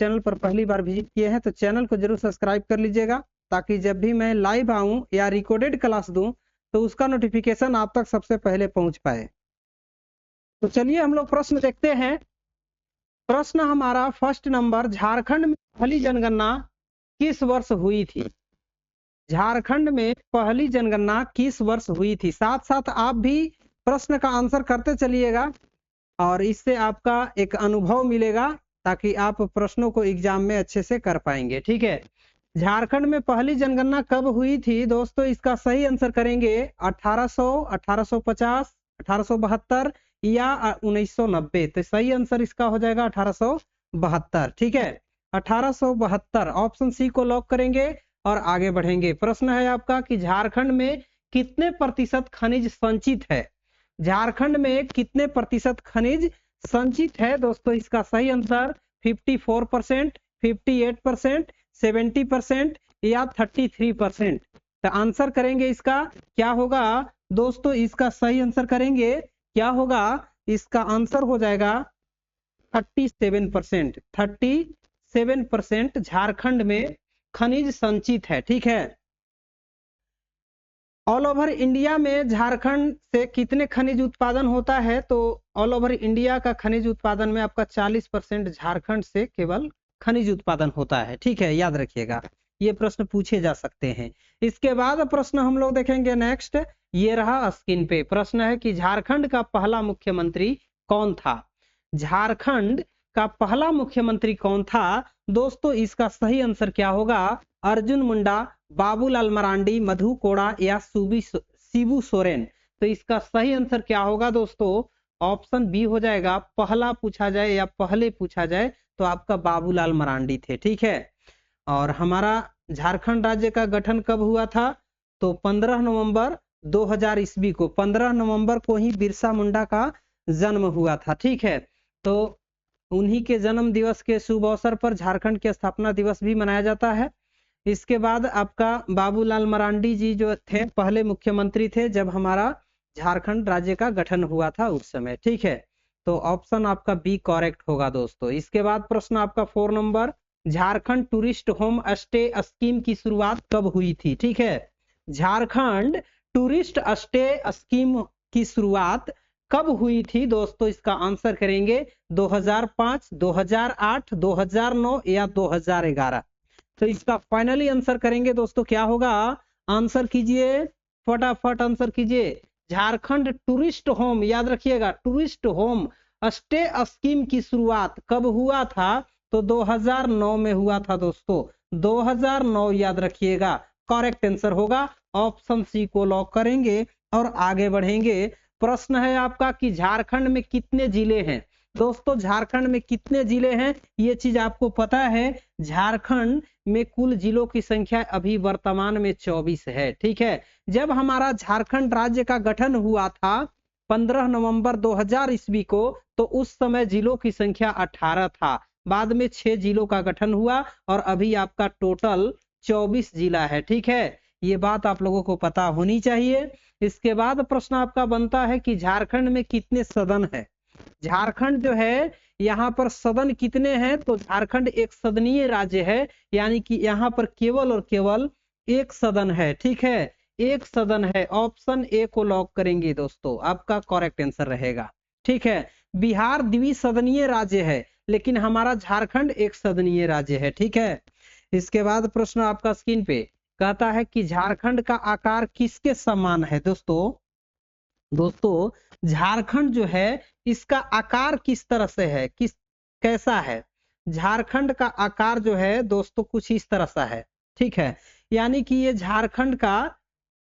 Channel पर पहली बार visit किए हैं तो चैनल को जरूर सब्सक्राइब कर लीजिएगा, ताकि जब भी मैं लाइव आऊं या रिकॉर्डेड क्लास दूं तो उसका नोटिफिकेशन आप तक सबसे पहले पहुंच पाए। तो चलिए हम लोग प्रश्न देखते हैं। प्रश्न हमारा फर्स्ट नंबर, झारखंड में पहली जनगणना किस वर्ष हुई थी? झारखंड में पहली जनगणना किस वर्ष हुई थी? साथ साथ आप भी प्रश्न का आंसर करते चलिएगा और इससे आपका एक अनुभव मिलेगा, ताकि आप प्रश्नों को एग्जाम में अच्छे से कर पाएंगे। ठीक है, झारखंड में पहली जनगणना कब हुई थी दोस्तों? इसका सही आंसर करेंगे 1800, 1850, 1872 या 1990। तो सही आंसर इसका हो जाएगा 1872। ठीक है, 1872 ऑप्शन सी को लॉक करेंगे और आगे बढ़ेंगे। प्रश्न है आपका कि झारखंड में कितने प्रतिशत खनिज संचित है? झारखंड में कितने प्रतिशत खनिज संचित है दोस्तों? इसका सही आंसर 54%, 58%, 70% या 33%। तो आंसर करेंगे इसका क्या होगा दोस्तों? इसका सही आंसर करेंगे क्या होगा? इसका आंसर हो जाएगा 37%। 37% झारखंड में खनिज संचित है। ठीक है, ऑल ओवर इंडिया में झारखंड से कितने खनिज उत्पादन होता है? तो ऑल ओवर इंडिया का खनिज उत्पादन में आपका 40% झारखंड से केवल खनिज उत्पादन होता है। ठीक है, याद रखिएगा, ये प्रश्न पूछे जा सकते हैं। इसके बाद प्रश्न हम लोग देखेंगे नेक्स्ट, ये रहा स्क्रीन पे। प्रश्न है कि झारखंड का पहला मुख्यमंत्री कौन था? झारखंड का पहला मुख्यमंत्री कौन था दोस्तों? इसका सही आंसर क्या होगा? अर्जुन मुंडा, बाबूलाल मरांडी, मधु कोड़ा या शिबू सोरेन। तो इसका सही आंसर क्या होगा दोस्तों? ऑप्शन बी हो जाएगा। पहला पूछा जाए या पहले पूछा जाए तो आपका बाबूलाल मरांडी थे। ठीक है, और हमारा झारखंड राज्य का गठन कब हुआ था? तो 15 नवंबर 2000 ईस्वी को, 15 नवंबर को ही बिरसा मुंडा का जन्म हुआ था। ठीक है, तो उन्हीं के जन्म दिवस के शुभ अवसर पर झारखंड के स्थापना दिवस भी मनाया जाता है। इसके बाद आपका बाबूलाल मरांडी जी जो थे पहले मुख्यमंत्री थे जब हमारा झारखंड राज्य का गठन हुआ था उस समय। ठीक है, तो ऑप्शन आपका बी करेक्ट होगा दोस्तों। इसके बाद प्रश्न आपका 4 number, Jharkhand tourist home stay scheme की शुरुआत कब हुई थी? ठीक है, झारखंड टूरिस्ट स्टे स्कीम की शुरुआत कब हुई थी दोस्तों? इसका आंसर करेंगे 2005, 2008, 2009 या 2011। तो इसका फाइनली आंसर करेंगे दोस्तों क्या होगा? आंसर कीजिए, फटाफट आंसर कीजिए। झारखंड टूरिस्ट होम, याद रखिएगा, टूरिस्ट होम स्टे स्कीम की शुरुआत कब हुआ था? तो 2009 में हुआ था दोस्तों, 2009 याद रखिएगा। करेक्ट आंसर होगा, ऑप्शन सी को लॉक करेंगे और आगे बढ़ेंगे। प्रश्न है आपका कि झारखंड में कितने जिले हैं दोस्तों? झारखंड में कितने जिले हैं ये चीज आपको पता है? झारखंड में कुल जिलों की संख्या अभी वर्तमान में 24 है। ठीक है, जब हमारा झारखंड राज्य का गठन हुआ था 15 नवंबर 2000 ईस्वी को, तो उस समय जिलों की संख्या 18 था। बाद में 6 जिलों का गठन हुआ और अभी आपका टोटल 24 जिला है। ठीक है, ये बात आप लोगों को पता होनी चाहिए। इसके बाद प्रश्न आपका बनता है कि झारखंड में कितने सदन है? झारखंड जो है यहाँ पर सदन कितने हैं? तो झारखंड एक सदनीय राज्य है, यानी कि यहाँ पर केवल और केवल एक सदन है। ठीक है, एक सदन है। ऑप्शन ए को लॉक करेंगे दोस्तों, आपका करेक्ट आंसर रहेगा। ठीक है, बिहार द्विसदनीय राज्य है लेकिन हमारा झारखंड एक सदनीय राज्य है। ठीक है, इसके बाद प्रश्न आपका स्क्रीन पे कहता है कि झारखंड का आकार किसके समान है दोस्तों? झारखंड जो है इसका आकार किस तरह से है, कैसा है? झारखंड का आकार जो है दोस्तों कुछ इस तरह सा है। ठीक है, यानी कि ये झारखंड का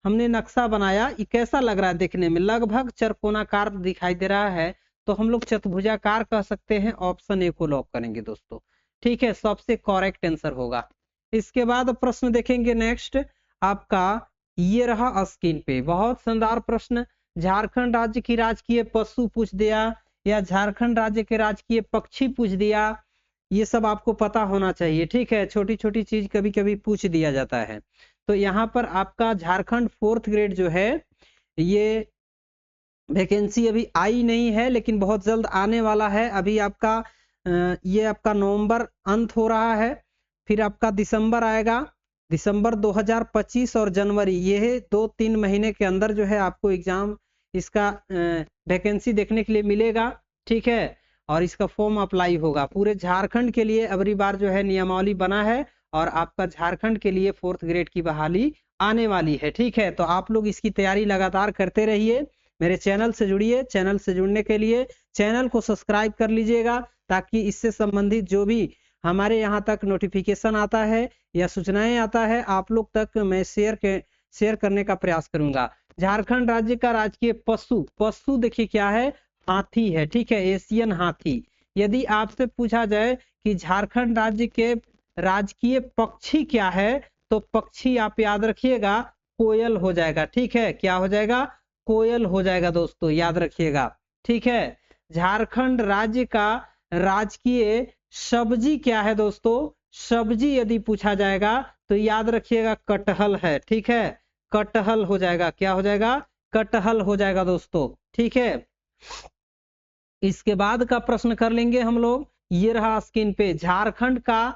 हमने नक्शा बनाया, ये कैसा लग रहा है देखने में? लगभग चरकोनाकार दिखाई दे रहा है, तो हम लोग चतुर्भुजाकार कह सकते हैं। ऑप्शन ए को लॉक करेंगे दोस्तों। ठीक है, सबसे करेक्ट आंसर होगा। इसके बाद प्रश्न देखेंगे नेक्स्ट आपका, ये रहा स्क्रीन पे, बहुत शानदार प्रश्न। झारखंड राज्य की राजकीय पशु पूछ दिया या झारखंड राज्य के राजकीय पक्षी पूछ दिया, ये सब आपको पता होना चाहिए। ठीक है, छोटी छोटी चीज कभी कभी पूछ दिया जाता है। तो यहाँ पर आपका झारखंड 4th ग्रेड जो है ये वैकेंसी अभी आई नहीं है, लेकिन बहुत जल्द आने वाला है। अभी आपका ये आपका नवंबर अंत हो रहा है, फिर आपका दिसंबर आएगा, दिसंबर 2025 और जनवरी, ये 2-3 महीने के अंदर जो है आपको एग्जाम इसका वैकेंसी देखने के लिए मिलेगा। ठीक है, और इसका फॉर्म अप्लाई होगा। पूरे झारखंड के लिए अबरी बार जो है नियमावली बना है और आपका झारखंड के लिए 4th ग्रेड की बहाली आने वाली है। ठीक है, तो आप लोग इसकी तैयारी लगातार करते रहिए, मेरे चैनल से जुड़िए। चैनल से जुड़ने के लिए चैनल को सब्सक्राइब कर लीजिएगा, ताकि इससे संबंधित जो भी हमारे यहाँ तक नोटिफिकेशन आता है या सूचनाएं आता है आप लोग तक मैं शेयर करने का प्रयास करूंगा। झारखंड राज्य का राजकीय पशु देखिए क्या है, हाथी है। ठीक है, एशियन हाथी। यदि आपसे पूछा जाए कि झारखंड राज्य के राजकीय पक्षी क्या है, तो पक्षी आप याद रखिएगा कोयल हो जाएगा। ठीक है, क्या हो जाएगा, कोयल हो जाएगा दोस्तों, याद रखिएगा। ठीक है, झारखंड राज्य का राजकीय सब्जी क्या है दोस्तों, सब्जी यदि पूछा जाएगा तो याद रखिएगा कटहल है। ठीक है, कटहल हो जाएगा, क्या हो जाएगा, कटहल हो जाएगा दोस्तों। ठीक है, इसके बाद का प्रश्न कर लेंगे हम लोग। ये रहा स्क्रीन पे, झारखंड का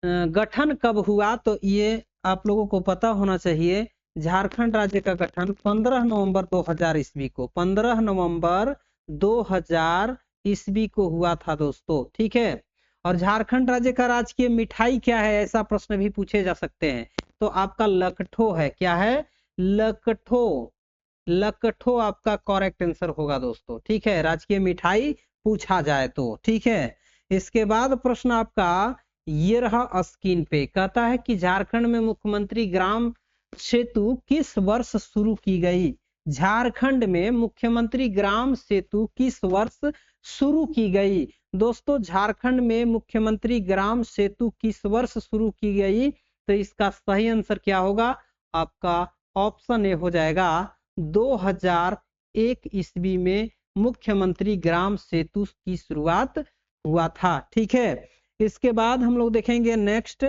गठन कब हुआ, तो ये आप लोगों को पता होना चाहिए। झारखंड राज्य का गठन 15 नवंबर 2000 ईस्वी को, 15 नवंबर 2000 ईस्वी को हुआ था दोस्तों। ठीक है, और झारखंड राज्य का राजकीय मिठाई क्या है, ऐसा प्रश्न भी पूछे जा सकते हैं। तो आपका लकठो है, क्या है, लकठो। लकठो आपका करेक्ट आंसर होगा दोस्तों। ठीक है, राजकीय मिठाई पूछा जाए तो। ठीक है, इसके बाद प्रश्न आपका ये रहा स्क्रीन पे, कहता है कि झारखंड में मुख्यमंत्री ग्राम सेतु किस वर्ष शुरू की गई। झारखंड में मुख्यमंत्री ग्राम सेतु किस वर्ष शुरू की गई। दोस्तों, झारखंड में मुख्यमंत्री ग्राम सेतु किस वर्ष शुरू की गई, तो इसका सही आंसर क्या होगा, आपका ऑप्शन ए हो जाएगा 2001 ईस्वी में मुख्यमंत्री ग्राम सेतु की शुरुआत हुआ था। ठीक है, इसके बाद हम लोग देखेंगे नेक्स्ट,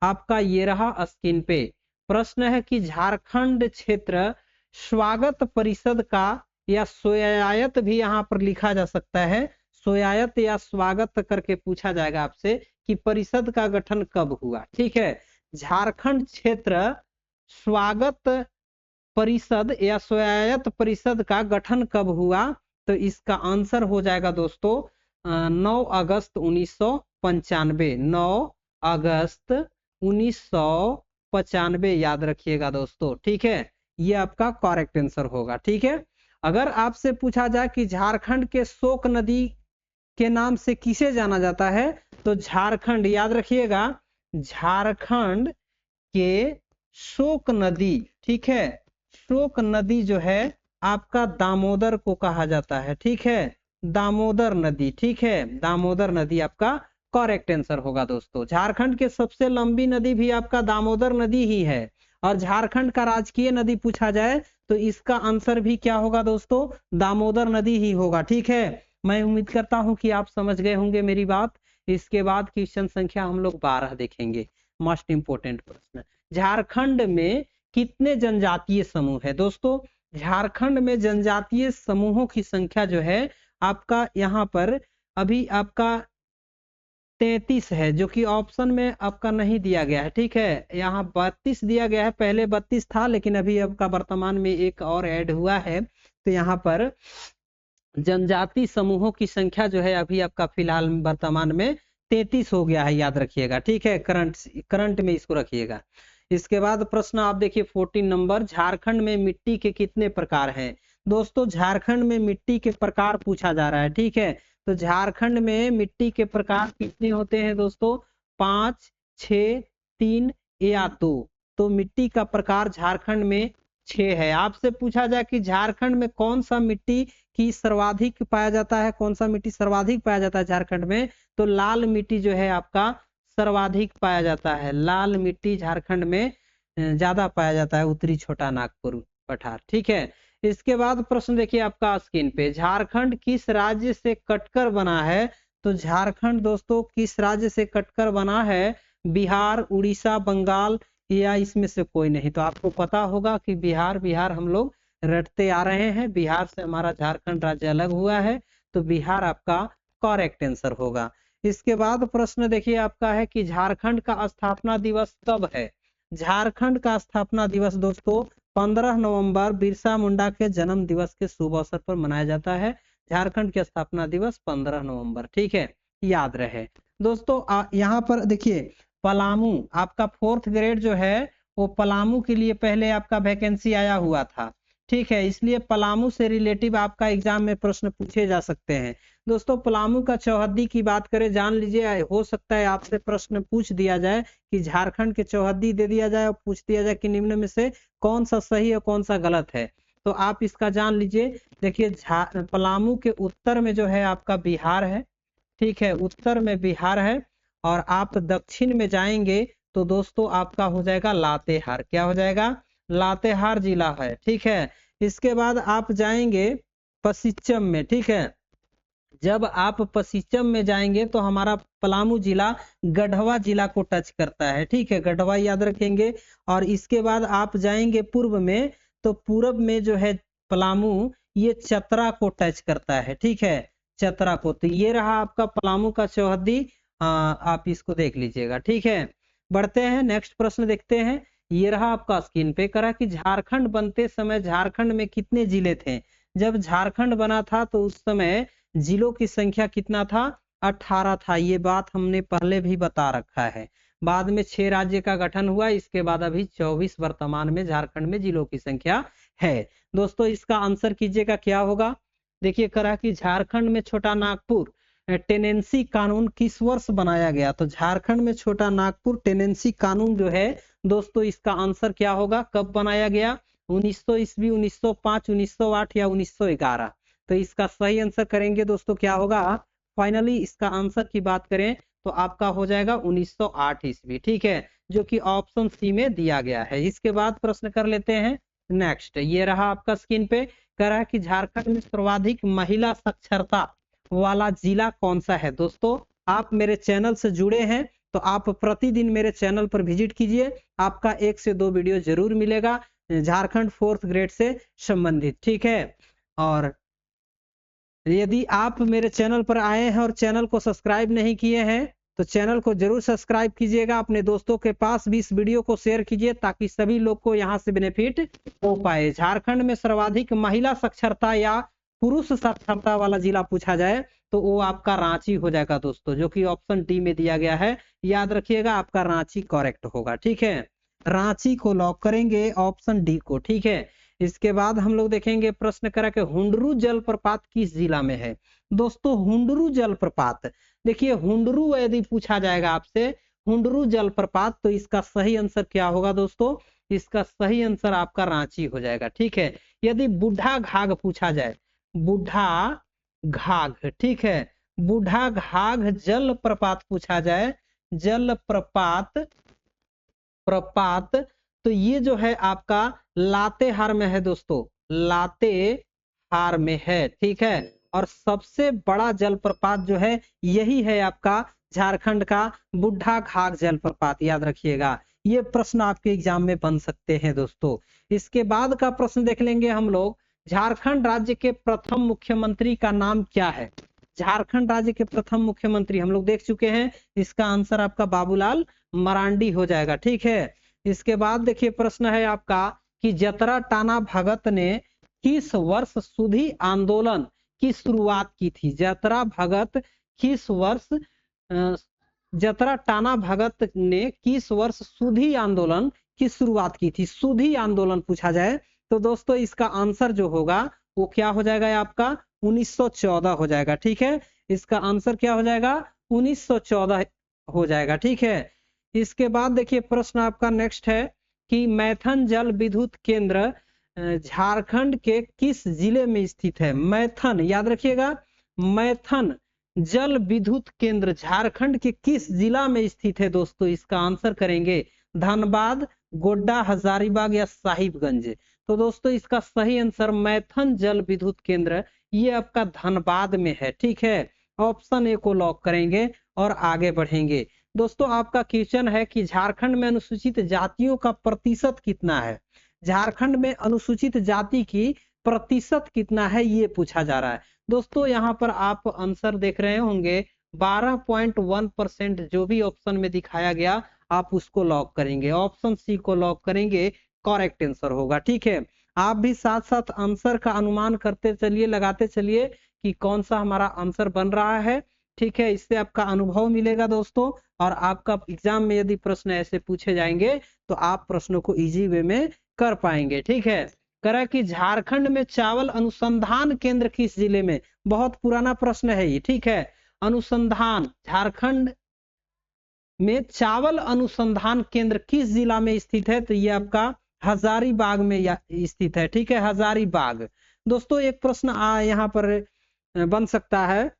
आपका ये रहा स्क्रीन पे प्रश्न है कि झारखंड क्षेत्र स्वागत परिषद का, या स्वायत्त भी यहाँ पर लिखा जा सकता है, स्वायत्त या स्वागत करके पूछा जाएगा आपसे कि परिषद का गठन कब हुआ। ठीक है, झारखंड क्षेत्र स्वागत परिषद या स्वायत्त परिषद का गठन कब हुआ, तो इसका आंसर हो जाएगा दोस्तों 9 अगस्त 1995, 9 अगस्त 1995 याद रखिएगा दोस्तों। ठीक है, ये आपका करेक्ट आंसर होगा। ठीक है, अगर आपसे पूछा जाए कि झारखंड के शोक नदी के नाम से किसे जाना जाता है, तो झारखंड, याद रखिएगा झारखंड के शोक नदी, ठीक है, शोक नदी जो है आपका दामोदर को कहा जाता है। ठीक है, दामोदर नदी। ठीक है, दामोदर नदी आपका करेक्ट आंसर होगा दोस्तों। झारखंड के सबसे लंबी नदी भी आपका दामोदर नदी ही है, और झारखंड का राजकीय नदी पूछा जाए तो इसका आंसर भी क्या होगा दोस्तों, दामोदर नदी ही होगा। ठीक है, मैं उम्मीद करता हूं कि आप समझ गए होंगे मेरी बात। इसके बाद क्वेश्चन संख्या हम लोग 12 देखेंगे, मोस्ट इंपोर्टेंट प्रश्न। झारखंड में कितने जनजातीय समूह है दोस्तों। झारखंड में जनजातीय समूहों की संख्या जो है आपका यहाँ पर अभी आपका 33 है, जो कि ऑप्शन में आपका नहीं दिया गया है। ठीक है, यहाँ 32 दिया गया है, पहले 32 था लेकिन अभी आपका वर्तमान में एक और ऐड हुआ है, तो यहाँ पर जनजाति समूहों की संख्या जो है अभी आपका फिलहाल वर्तमान में 33 हो गया है, याद रखिएगा। ठीक है, करंट में इसको रखिएगा। इसके बाद प्रश्न आप देखिए 14 नंबर, झारखंड में मिट्टी के कितने प्रकार हैं। दोस्तों, झारखंड में मिट्टी के प्रकार पूछा जा रहा है। ठीक है, तो झारखंड में मिट्टी के प्रकार कितने होते हैं दोस्तों, 5, 6, 3 या 2। तो मिट्टी का प्रकार झारखंड में 6 है। आपसे पूछा जाए कि झारखंड में कौन सा मिट्टी की सर्वाधिक पाया जाता है, कौन सा मिट्टी सर्वाधिक पाया जाता है झारखंड में, तो लाल मिट्टी जो है आपका सर्वाधिक पाया जाता है। लाल मिट्टी झारखंड में ज्यादा पाया जाता है, उत्तरी छोटा नागपुर पठार। ठीक है, इसके बाद प्रश्न देखिए आपका स्क्रीन पे, झारखंड किस राज्य से कटकर बना है। तो झारखंड दोस्तों किस राज्य से कटकर बना है, बिहार, उड़ीसा, बंगाल या इसमें से कोई नहीं। तो आपको पता होगा कि बिहार हम लोग रटते आ रहे हैं, बिहार से हमारा झारखंड राज्य अलग हुआ है, तो बिहार आपका करेक्ट आंसर होगा। इसके बाद प्रश्न देखिए आपका है कि झारखंड का स्थापना दिवस कब है। झारखंड का स्थापना दिवस दोस्तों 15 नवंबर बिरसा मुंडा के जन्म दिवस के शुभ अवसर पर मनाया जाता है। झारखंड की स्थापना दिवस 15 नवंबर, ठीक है, याद रहे दोस्तों। यहाँ पर देखिए पलामू आपका 4th ग्रेड जो है वो पलामू के लिए पहले आपका वैकेंसी आया हुआ था, ठीक है, इसलिए पलामू से रिलेटिव आपका एग्जाम में प्रश्न पूछे जा सकते हैं। दोस्तों पलामू का चौहद्दी की बात करें, जान लीजिए, हो सकता है आपसे प्रश्न पूछ दिया जाए कि झारखंड के चौहद्दी दे दिया जाए और पूछ दिया जाए कि निम्न में से कौन सा सही और कौन सा गलत है, तो आप इसका जान लीजिए। देखिए पलामू के उत्तर में जो है आपका बिहार है, ठीक है, उत्तर में बिहार है, और आप दक्षिण में जाएंगे तो दोस्तों आपका हो जाएगा लातेहार। क्या हो जाएगा? लातेहार जिला है, ठीक है। इसके बाद आप जाएंगे पश्चिम में, ठीक है, जब आप पश्चिम में जाएंगे तो हमारा पलामू जिला गढ़वा जिला को टच करता है, ठीक है, गढ़वा याद रखेंगे। और इसके बाद आप जाएंगे पूर्व में तो पूर्व में जो है पलामू ये चतरा को टच करता है, ठीक है, चतरा को। तो ये रहा आपका पलामू का चौहद्दी, आप इसको देख लीजिएगा, ठीक है। बढ़ते हैं, नेक्स्ट प्रश्न देखते हैं। ये रहा आपका स्क्रीन पे, करा कि झारखंड बनते समय झारखंड में कितने जिले थे। जब झारखंड बना था तो उस समय जिलों की संख्या कितना था? 18 था। ये बात हमने पहले भी बता रखा है। बाद में 6 राज्य का गठन हुआ, इसके बाद अभी 24 वर्तमान में झारखंड में जिलों की संख्या है। दोस्तों इसका आंसर कीजिएगा क्या होगा। देखिए करा कि झारखंड में छोटा नागपुर टेनेंसी कानून किस वर्ष बनाया गया। तो झारखंड में छोटा नागपुर टेनेंसी कानून जो है दोस्तों इसका आंसर क्या होगा, कब बनाया गया? 1900 ईस्वी, 1905, 1908 या 1911। तो इसका सही आंसर करेंगे दोस्तों क्या होगा, फाइनली इसका आंसर की बात करें तो आपका हो जाएगा 1908 ईस्वी, ठीक है, जो कि ऑप्शन सी में दिया गया है। इसके बाद प्रश्न कर लेते हैं नेक्स्ट। ये रहा आपका स्क्रीन पे, कह रहा है कि झारखंड में सर्वाधिक महिला साक्षरता वाला जिला कौन सा है। दोस्तों आप मेरे चैनल से जुड़े हैं तो आप प्रतिदिन मेरे चैनल पर विजिट कीजिए, आपका 1 से 2 वीडियो जरूर मिलेगा झारखंड 4th ग्रेड से संबंधित, ठीक है। और यदि आप मेरे चैनल पर आए हैं और चैनल को सब्सक्राइब नहीं किए हैं तो चैनल को जरूर सब्सक्राइब कीजिएगा, अपने दोस्तों के पास भी इस वीडियो को शेयर कीजिए ताकि सभी लोग को यहाँ से बेनिफिट हो पाए। झारखंड में सर्वाधिक महिला साक्षरता या पुरुष साक्षरता वाला जिला पूछा जाए तो वो आपका रांची हो जाएगा दोस्तों, जो कि ऑप्शन डी में दिया गया है। याद रखिएगा आपका रांची करेक्ट होगा, ठीक है, रांची को लॉक करेंगे ऑप्शन डी को, ठीक है। इसके बाद हम लोग देखेंगे प्रश्न करा कि हुंडरू जलप्रपात किस जिला में है। दोस्तों हुंडरू जलप्रपात, देखिए हुंडरू यदि पूछा जाएगा आपसे हुंडरू जलप्रपात तो इसका सही आंसर क्या होगा दोस्तों, इसका सही आंसर आपका रांची हो जाएगा, ठीक है। यदि बूढ़ा घाघ पूछा जाए, बूढ़ा घाघ, ठीक है, बूढ़ा घाघ जलप्रपात पूछा जाए, जलप्रपात प्रपात, तो ये जो है आपका लातेहार में है दोस्तों, लातेहार में है, ठीक है। और सबसे बड़ा जलप्रपात जो है यही है आपका झारखंड का बूढ़ा घाघ जलप्रपात, याद रखिएगा। ये प्रश्न आपके एग्जाम में बन सकते हैं दोस्तों। इसके बाद का प्रश्न देख लेंगे हम लोग, झारखंड राज्य के प्रथम मुख्यमंत्री का नाम क्या है। झारखंड राज्य के प्रथम मुख्यमंत्री हम लोग देख चुके हैं, इसका आंसर आपका बाबूलाल मरांडी हो जाएगा, ठीक है। इसके बाद देखिए प्रश्न है आपका कि जतरा टाना भगत ने किस वर्ष सुधी आंदोलन की शुरुआत की थी। जतरा भगत किस वर्ष जतरा टाना भगत ने किस वर्ष सुधी आंदोलन की शुरुआत की थी। सुधी आंदोलन पूछा जाए तो दोस्तों इसका आंसर जो होगा वो क्या हो जाएगा आपका 1914 हो जाएगा, ठीक है। इसका आंसर क्या हो जाएगा 1914 हो जाएगा, ठीक है। इसके बाद देखिए प्रश्न आपका नेक्स्ट है कि मैथन जल विद्युत केंद्र झारखंड के किस जिले में स्थित है। मैथन याद रखिएगा, मैथन जल विद्युत केंद्र झारखंड के किस जिला में स्थित है दोस्तों। इसका आंसर करेंगे धनबाद, गोड्डा, हजारीबाग या साहिबगंज। तो दोस्तों इसका सही आंसर मैथन जल विद्युत केंद्र ये आपका धनबाद में है, ठीक है। ऑप्शन ए को लॉक करेंगे और आगे बढ़ेंगे। दोस्तों आपका क्वेश्चन है कि झारखंड में अनुसूचित जातियों का प्रतिशत कितना है। झारखंड में अनुसूचित जाति की प्रतिशत कितना है ये पूछा जा रहा है। दोस्तों यहाँ पर आप आंसर देख रहे होंगे 12.1% जो भी ऑप्शन में दिखाया गया आप उसको लॉक करेंगे, ऑप्शन सी को लॉक करेंगे, करेक्ट आंसर होगा। ठीक है, आप भी साथ साथ आंसर का अनुमान करते चलिए, लगाते चलिए कि कौन सा हमारा आंसर बन रहा है। ठीक है, इससे आपका अनुभव मिलेगा दोस्तों, और आपका एग्जाम में यदि प्रश्न ऐसे पूछे जाएंगे तो आप प्रश्नों को इजी वे में कर पाएंगे। ठीक है, करा कि झारखंड में चावल अनुसंधान केंद्र किस जिले में, बहुत पुराना प्रश्न है ये। ठीक है, अनुसंधान, झारखंड में चावल अनुसंधान केंद्र किस जिला में स्थित है, तो ये आपका हजारीबाग में स्थित है। ठीक है, हजारीबाग। दोस्तों एक प्रश्न यहाँ पर बन सकता है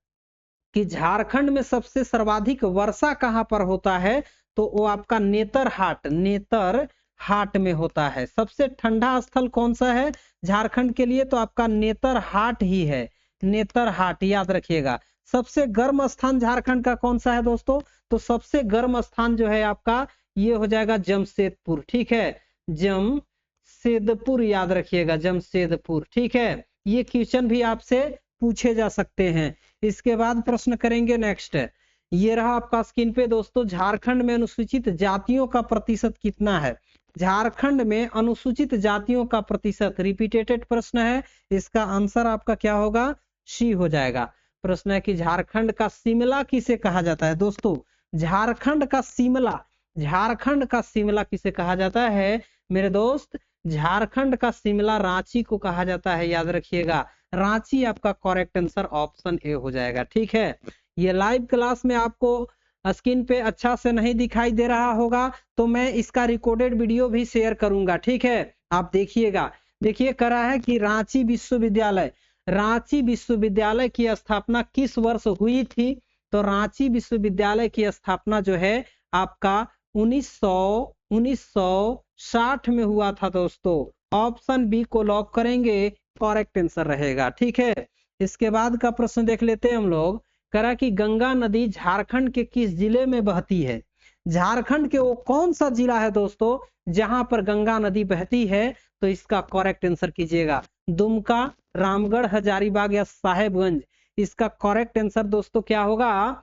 कि झारखंड में सबसे सर्वाधिक वर्षा कहां पर होता है, तो वो आपका नेतरहाट, नेतरहाट में होता है। सबसे ठंडा स्थल कौन सा है झारखंड के लिए, तो आपका नेतरहाट ही है, नेतरहाट याद रखिएगा। सबसे गर्म स्थान झारखंड का कौन सा है दोस्तों, तो सबसे गर्म स्थान जो है आपका ये हो जाएगा जमशेदपुर। ठीक है, जमशेदपुर याद रखिएगा, जमशेदपुर। ठीक है, ये क्वेश्चन भी आपसे पूछे जा सकते हैं। इसके बाद प्रश्न करेंगे नेक्स्ट, ये रहा आपका स्क्रीन पे दोस्तों, झारखंड में अनुसूचित जातियों का प्रतिशत कितना है। झारखंड में अनुसूचित जातियों का प्रतिशत, रिपीटेटेड प्रश्न है, इसका आंसर आपका क्या होगा, सी हो जाएगा। प्रश्न है कि झारखंड का शिमला किसे कहा जाता है। दोस्तों झारखंड का शिमला, झारखंड का शिमला किसे कहा जाता है मेरे दोस्त, झारखंड का शिमला रांची को कहा जाता है, याद रखिएगा। रांची आपका करेक्ट आंसर ऑप्शन ए हो जाएगा। ठीक है, ये लाइव क्लास में आपको स्क्रीन पे अच्छा से नहीं दिखाई दे रहा होगा तो मैं इसका रिकॉर्डेड वीडियो भी शेयर करूंगा। ठीक है, आप देखिएगा। देखिए करा है कि रांची विश्वविद्यालय, रांची विश्वविद्यालय की स्थापना किस वर्ष हुई थी, तो रांची विश्वविद्यालय की स्थापना जो है आपका 1960 में हुआ था दोस्तों। ऑप्शन बी को लॉक करेंगे, करेक्ट आंसर रहेगा। ठीक है, इसके बाद का प्रश्न देख लेते हैं हम लोग। करा कि गंगा नदी झारखंड के किस जिले में बहती है। झारखंड के वो कौन सा जिला है दोस्तों जहां पर गंगा नदी बहती है, तो इसका करेक्ट आंसर कीजिएगा, दुमका, रामगढ़, हजारीबाग या साहेबगंज। इसका करेक्ट आंसर दोस्तों क्या होगा,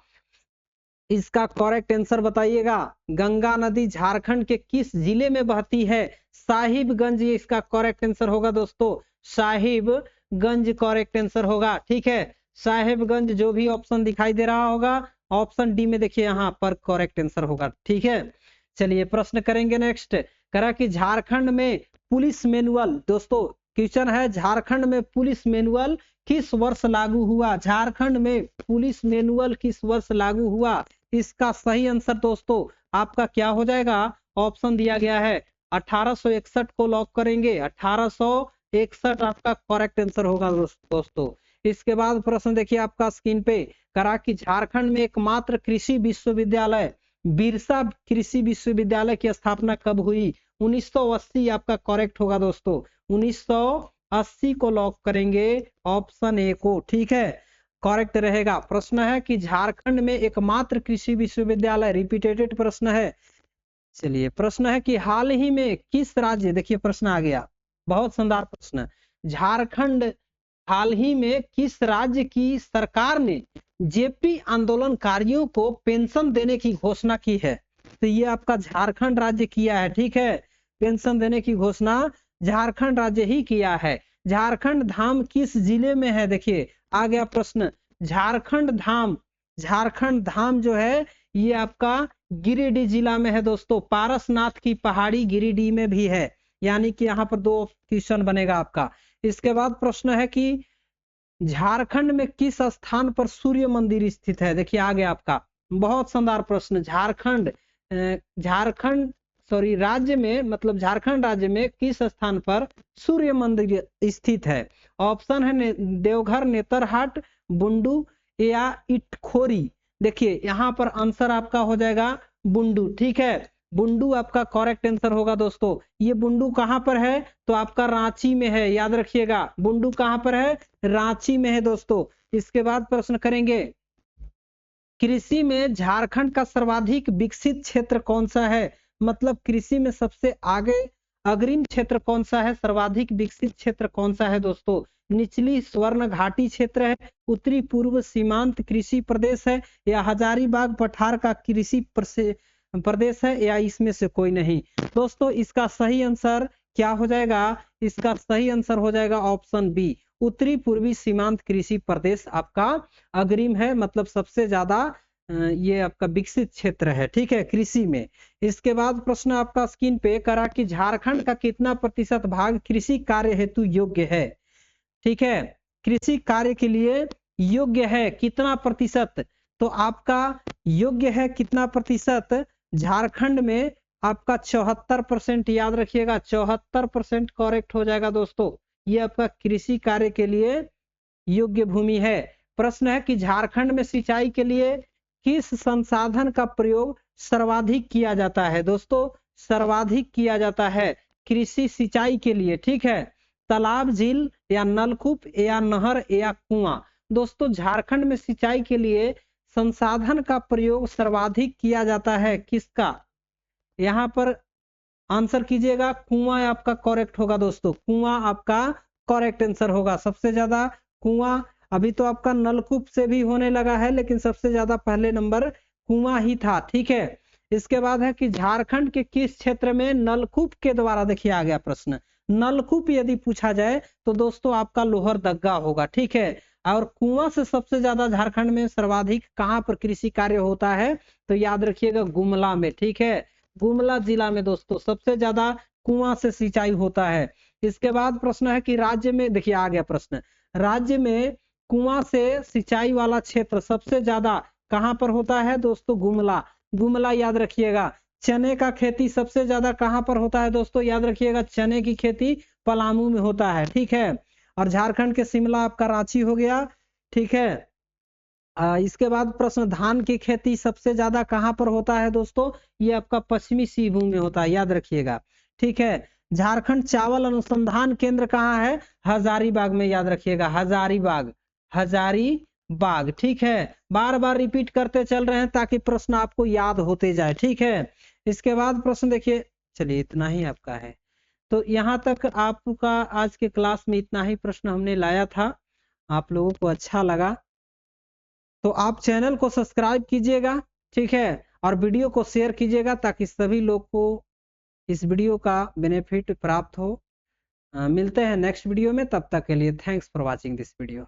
इसका करेक्ट आंसर बताइएगा। गंगा नदी झारखंड के किस जिले में बहती है, साहिबगंज, ये इसका करेक्ट आंसर होगा दोस्तों, साहिबगंज करेक्ट आंसर होगा। ठीक है, साहिबगंज जो भी ऑप्शन दिखाई दे रहा होगा, ऑप्शन डी में देखिए यहाँ पर करेक्ट आंसर होगा। ठीक है, चलिए प्रश्न करेंगे नेक्स्ट। करा कि झारखंड में पुलिस मैनुअल, दोस्तों क्वेश्चन है झारखंड में पुलिस मैनुअल किस वर्ष लागू हुआ, झारखंड में पुलिस मैनुअल किस वर्ष लागू हुआ। इसका सही आंसर दोस्तों आपका क्या हो जाएगा, ऑप्शन दिया गया है 1861 को लॉक करेंगे, 1861 आपका करेक्ट आंसर होगा दोस्तों। इसके बाद प्रश्न देखिए आपका स्क्रीन पे, करा कि झारखंड में एकमात्र कृषि विश्वविद्यालय बिरसा कृषि विश्वविद्यालय की स्थापना कब हुई, 1980 आपका करेक्ट होगा दोस्तों, 1980 को लॉक करेंगे, ऑप्शन ए को। ठीक है, करेक्ट रहेगा। प्रश्न है कि झारखंड में एकमात्र कृषि विश्वविद्यालय, रिपीटेटेड प्रश्न है। चलिए प्रश्न है कि हाल ही में किस राज्य, देखिए प्रश्न आ गया, बहुत शानदार प्रश्न, झारखंड हाल ही में किस राज्य की सरकार ने जेपी आंदोलनकारियों को पेंशन देने की घोषणा की है, तो ये आपका झारखंड राज्य किया है। ठीक है, पेंशन देने की घोषणा झारखंड राज्य ही किया है। झारखंड धाम किस जिले में है, देखिए आ गया प्रश्न, झारखंड धाम, झारखंड धाम जो है ये आपका गिरिडीह जिला में है दोस्तों, पारसनाथ की पहाड़ी गिरिडीह में भी है, यानी कि यहाँ पर 2 क्वेश्चन बनेगा आपका। इसके बाद प्रश्न है कि झारखंड में किस स्थान पर सूर्य मंदिर स्थित है, देखिए आ गया आपका, बहुत शानदार प्रश्न, राज्य में, मतलब झारखंड राज्य में किस स्थान पर सूर्य मंदिर स्थित है। ऑप्शन है देवघर, नेतरहाट, बुंडू या इटखोरी। देखिए यहाँ पर आंसर आपका हो जाएगा बुंडू। ठीक है, बुंडू आपका करेक्ट आंसर होगा दोस्तों। ये बुंडू कहां पर है, तो आपका रांची में है, याद रखिएगा, बुंडू कहां पर है, रांची में है दोस्तों। इसके बाद प्रश्न करेंगे, कृषि में झारखंड का सर्वाधिक विकसित क्षेत्र कौन सा है, मतलब कृषि में सबसे आगे अग्रिम क्षेत्र कौन सा है, सर्वाधिक विकसित क्षेत्र कौन सा है दोस्तों, निचली स्वर्ण घाटी क्षेत्र है, उत्तरी पूर्व सीमांत कृषि प्रदेश है, या हजारीबाग पठार का कृषि प्रदेश है, या इसमें से कोई नहीं। दोस्तों इसका सही आंसर क्या हो जाएगा, इसका सही आंसर हो जाएगा ऑप्शन बी, उत्तरी पूर्वी सीमांत कृषि प्रदेश आपका अग्रिम है, मतलब सबसे ज्यादा ये आपका विकसित क्षेत्र है, ठीक है, कृषि में। इसके बाद प्रश्न आपका स्क्रीन पे करा कि झारखंड का कितना प्रतिशत भाग कृषि कार्य हेतु योग्य है, ठीक है, कृषि कार्य के लिए योग्य है कितना प्रतिशत, तो आपका योग्य है कितना प्रतिशत, झारखंड में आपका 74%, याद रखिएगा 74% करेक्ट हो जाएगा दोस्तों, ये आपका कृषि कार्य के लिए योग्य भूमि है। प्रश्न है कि झारखंड में सिंचाई के लिए किस संसाधन का प्रयोग सर्वाधिक किया जाता है, दोस्तों सर्वाधिक किया जाता है कृषि सिंचाई के लिए, ठीक है, तालाब, झील, या नलकूप, या नहर, या कुआं। दोस्तों झारखंड में सिंचाई के लिए संसाधन का प्रयोग सर्वाधिक किया जाता है किसका, यहाँ पर आंसर कीजिएगा, कुआं आपका करेक्ट होगा दोस्तों, कुआं आपका करेक्ट आंसर होगा, सबसे ज्यादा कुआं, अभी तो आपका नलकूप से भी होने लगा है लेकिन सबसे ज्यादा पहले नंबर कुआं ही था, ठीक है। इसके बाद है कि झारखंड के किस क्षेत्र में नलकूप के द्वारा, देखिए आ गया प्रश्न, नलकूप यदि पूछा जाए तो दोस्तों आपका लोहरदगा होगा, ठीक है, और कुआं से सबसे ज्यादा झारखंड में सर्वाधिक कहां पर कृषि कार्य होता है, तो याद रखिएगा गुमला में, ठीक है, गुमला जिला में दोस्तों सबसे ज्यादा कुआं से सिंचाई होता है। इसके बाद प्रश्न है कि राज्य में, देखिए आ गया प्रश्न, राज्य में कुआं से सिंचाई वाला क्षेत्र सबसे ज्यादा कहां पर होता है दोस्तों, गुमला, गुमला याद रखिएगा। चने का खेती सबसे ज्यादा कहां पर होता है दोस्तों, याद रखिएगा चने की खेती पलामू में होता है, ठीक है, और झारखंड के शिमला आपका रांची हो गया, ठीक है। इसके बाद प्रश्न, धान की खेती सबसे ज्यादा कहां पर होता है दोस्तों, ये आपका पश्चिमी सिंहभूम में होता है, याद रखिएगा, ठीक है। झारखंड चावल अनुसंधान केंद्र कहाँ है, हजारीबाग में, याद रखिएगा हजारीबाग, हजारीबाग, ठीक है, बार बार रिपीट करते चल रहे हैं ताकि प्रश्न आपको याद होते जाए, ठीक है। इसके बाद प्रश्न देखिए, चलिए इतना ही आपका है, तो यहाँ तक आपका आज के क्लास में इतना ही प्रश्न हमने लाया था, आप लोगों को अच्छा लगा तो आप चैनल को सब्सक्राइब कीजिएगा, ठीक है, और वीडियो को शेयर कीजिएगा ताकि सभी लोग को इस वीडियो का बेनिफिट प्राप्त हो। मिलते हैं नेक्स्ट वीडियो में, तब तक के लिए thanks for watching this video.